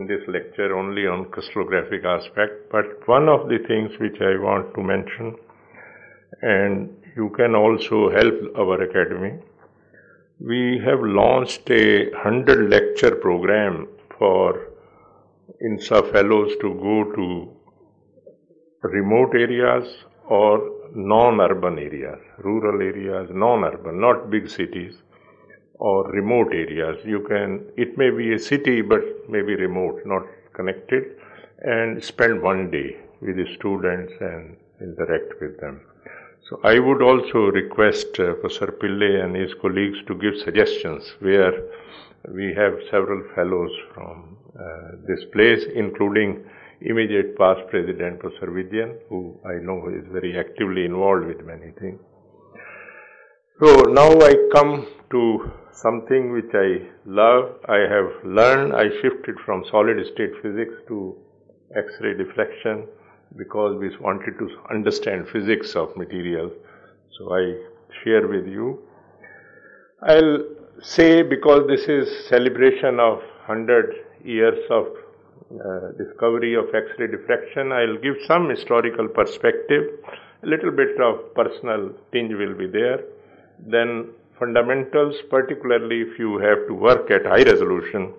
this lecture only on crystallographic aspect, but one of the things which I want to mention, and you can also help our academy, we have launched a 100 lecture program for INSA fellows to go to remote areas or non-urban areas, rural areas, non-urban, not big cities, or remote areas. It may be a city but maybe remote, not connected, and spend one day with the students and interact with them. So I would also request Professor Pillai and his colleagues to give suggestions where we have several fellows from this place, including immediate past President Professor Vidyan, who I know is very actively involved with many things. So now I come to something which I love. I have learned, I shifted from solid state physics to X-ray diffraction because we wanted to understand physics of materials. So I share with you. I'll say, because this is celebration of 100 years of discovery of X-ray diffraction, I'll give some historical perspective, a little bit of personal tinge will be there. Then fundamentals, particularly if you have to work at high resolution,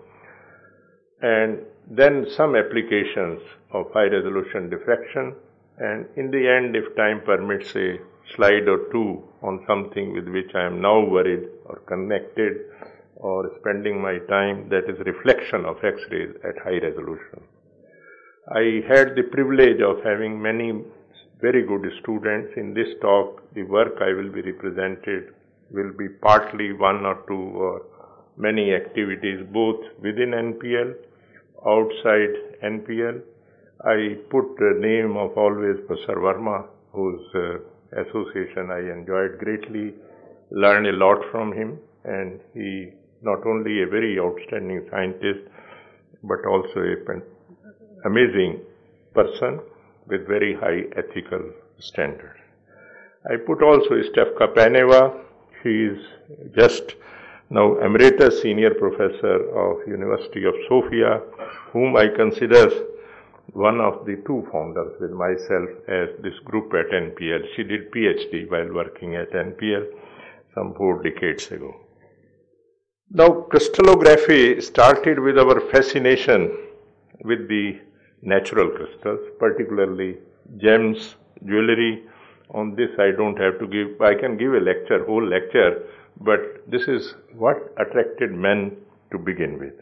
and then some applications of high resolution diffraction, and in the end, if time permits, a slide or two on something with which I am now worried or connected or spending my time, that is reflection of X-rays at high resolution. I had the privilege of having many very good students. In this talk, the work I will be represented will be partly one or two or many activities, both within NPL, outside NPL. I put the name of always Professor Verma, whose association I enjoyed greatly, learned a lot from him, and he not only a very outstanding scientist, but also an amazing person with very high ethical standards. I put also Stefka Paneva. She is just now Emeritus Senior Professor of University of Sofia, whom I consider one of the two founders with myself as this group at NPL. She did PhD while working at NPL some 4 decades ago. Now, crystallography started with our fascination with the natural crystals, particularly gems, jewelry. On this I don't have to give, I can give a lecture, whole lecture, but this is what attracted men to begin with.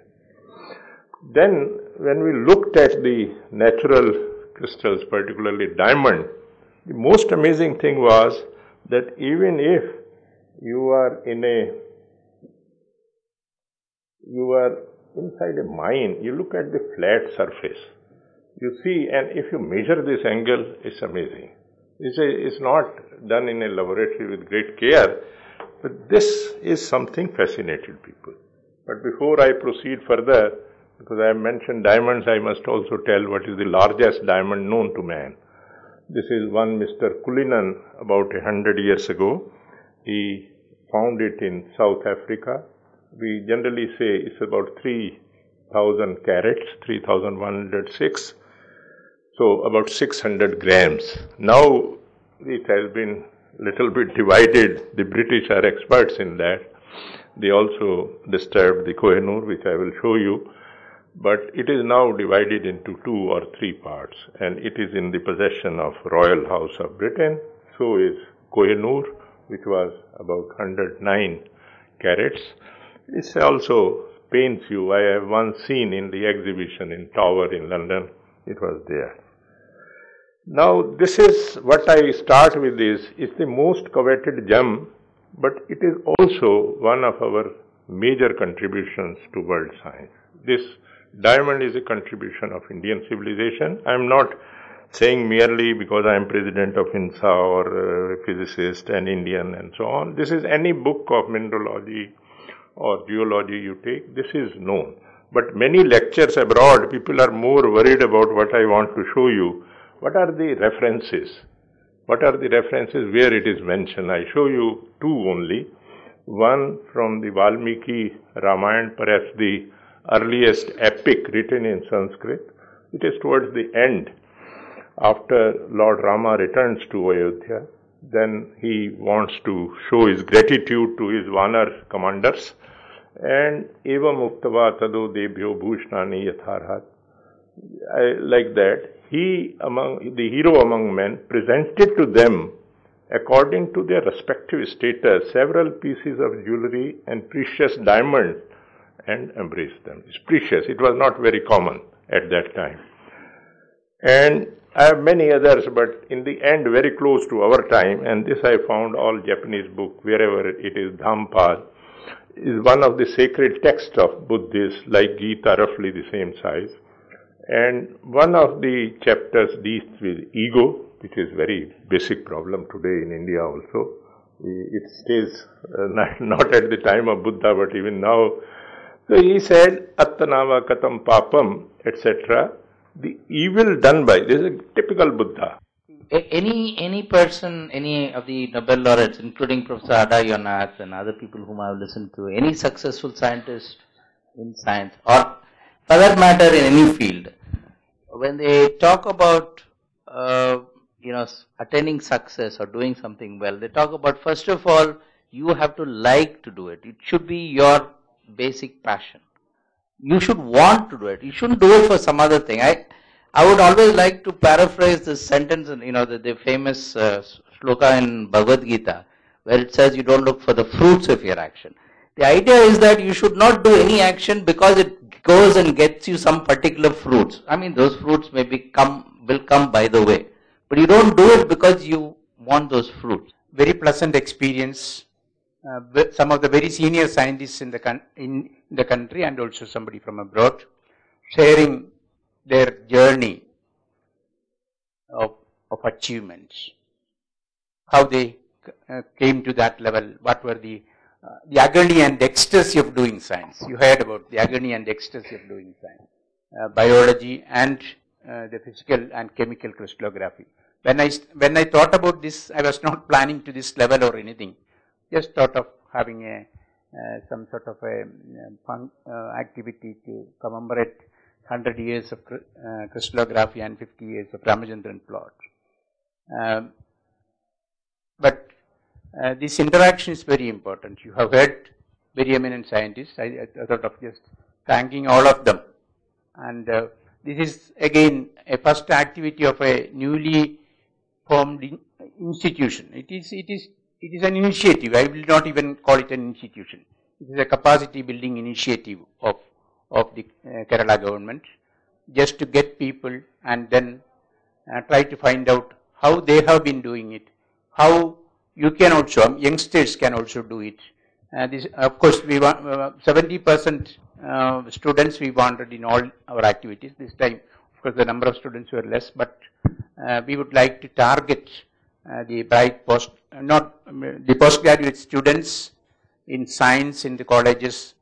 Then when we looked at the natural crystals, particularly diamond, the most amazing thing was that even if you are inside a mine, you look at the flat surface, you see, and if you measure this angle, it's amazing. It's not done in a laboratory with great care, but this is something fascinated people. But before I proceed further, because I have mentioned diamonds, I must also tell what is the largest diamond known to man. This is one Mr. Cullinan about 100 years ago. He found it in South Africa. We generally say it's about 3,000 carats, 3,106. So about 600 grams. Now it has been little bit divided. The British are experts in that. They also disturbed the Kohinoor, which I will show you. But it is now divided into 2 or 3 parts, and it is in the possession of Royal House of Britain. So is Kohinoor, which was about 109 carats. It also pains you. I have once seen in the exhibition in Tower in London. It was there. Now, this is what I start with is, it's the most coveted gem, but it is also one of our major contributions to world science. This diamond is a contribution of Indian civilization. I am not saying merely because I am president of INSA or a physicist and Indian and so on. This is any book of mineralogy or geology you take, this is known. But many lectures abroad, people are more worried about what I want to show you. What are the references? What are the references where it is mentioned? I show you 2 only. One from the Valmiki Ramayana, perhaps the earliest epic written in Sanskrit. It is towards the end, after Lord Rama returns to Ayodhya. Then he wants to show his gratitude to his Vanar commanders. And eva muktava tado debhyo bhushnani yatharhat. Like that, the hero among men, presented to them according to their respective status several pieces of jewelry and precious diamonds and embraced them. It's precious. It was not very common at that time. And I have many others, but in the end, very close to our time, and this I found all Japanese book, wherever it is, Dhampal, is one of the sacred texts of Buddhists, like Gita, roughly the same size. And one of the chapters deals with ego, which is very basic problem today in India also. It stays not at the time of Buddha, but even now. So he said, Attanava katam papam, etc. The evil done by, this is a typical Buddha. Any person, any of the Nobel laureates, including Professor Ada Yonath and other people whom I have listened to, any successful scientist in science, or for that matter in any field, when they talk about attaining success or doing something well, they talk about, first of all, you have to like to do it. It should be your basic passion. You should want to do it. You shouldn't do it for some other thing. I would always like to paraphrase this sentence, the famous shloka in Bhagavad Gita, where it says you don't look for the fruits of your action. The idea is that you should not do any action because it goes and gets you some particular fruits. I mean, those fruits will come by the way. But you don't do it because you want those fruits. Very pleasant experience. Some of the very senior scientists in the country and also somebody from abroad sharing their journey of achievements, how they came to that level, what were the agony and ecstasy of doing science. You heard about the agony and ecstasy of doing science, biology and the physical and chemical crystallography. When I thought about this, I was not planning to this level or anything. Just thought of having some sort of a fun activity to commemorate 100 years of crystallography and 50 years of Ramachandran plot. But this interaction is very important. You have heard very eminent scientists. I thought of just thanking all of them. And this is again a first activity of a newly formed institution. It is an initiative. I will not even call it an institution. It is a capacity building initiative of the Kerala government, just to get people and then try to find out how they have been doing it, how you can also, youngsters can also do it. This, of course, we want 70% students we wanted in all our activities. This time, of course, the number of students were less, but we would like to target the bright the postgraduate students in science in the colleges,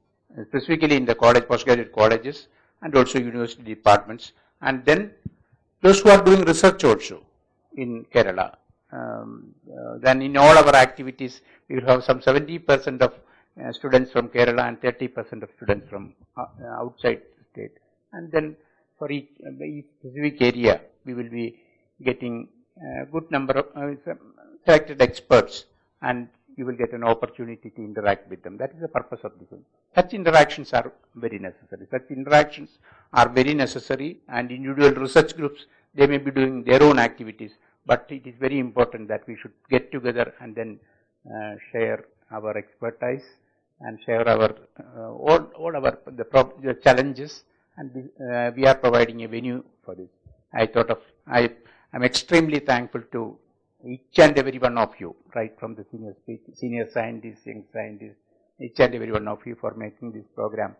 specifically in the postgraduate colleges, and also university departments, and then those who are doing research also in Kerala. Then in all our activities, we will have some 70% of students from Kerala and 30% of students from outside the state. And then for each specific area, we will be getting a good number of selected experts, and you will get an opportunity to interact with them. That is the purpose of this. Such interactions are very necessary. And individual research groups, they may be doing their own activities, but it is very important that we should get together and then share our expertise and share our the challenges, and we are providing a venue for this. I'm extremely thankful to each and every one of you, right from the senior scientists, young scientists, each and every one of you for making this program